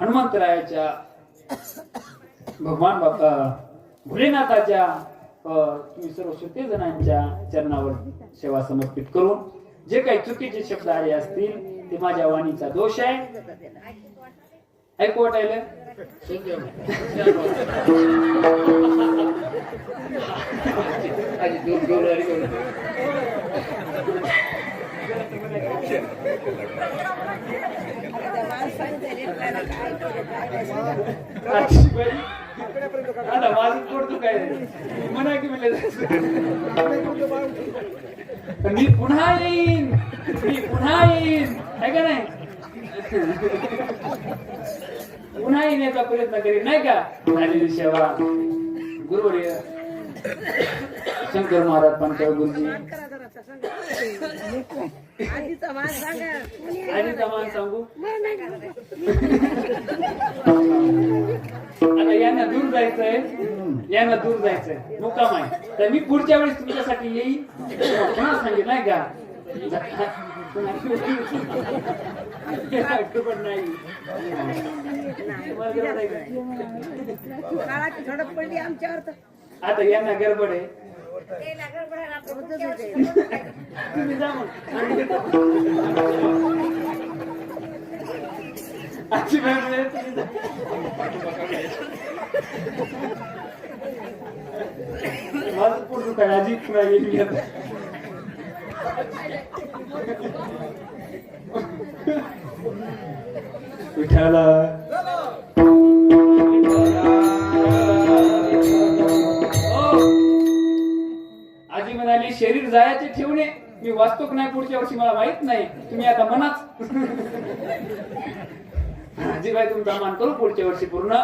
हनुमंतरायाच्या भगवान बाप्पा भोलेनाथाच्या तुम्ही सर्व श्रोते जणांच्या चरणावर सेवा समर्पित करून जे काही चुकीचे शब्द आले असतील ते माझ्या वाणीचा दोष आहे. ऐकू वाटायला माझं पोट काय म्हणा की मी पुन्हा येईन आहे का नाही पुन्हा येण्याचा प्रयत्न करीन नाही का. झालेली सेवा गुरुवर्य शंकर महाराज पांचाळ गुरुजी आधीचा मान सांगू. आता यांना दूर जायचंय मुक्काम आहे तर मी पुढच्या वेळेस तुमच्यासाठी येईन पुन्हा सांगेल नाही का. आता यांना गडबड आहे तुम्ही जा मग माझं पोट दुखाय आजी पुन्हा येईल विठाला आजी म्हणाली शरीर जायचे ठेवणे मी वाचतो की नाही पुढच्या वर्षी मला माहित नाही तुम्ही आता म्हणाच आजीबाई तुमचा मान करू पुढच्या वर्षी पूर्ण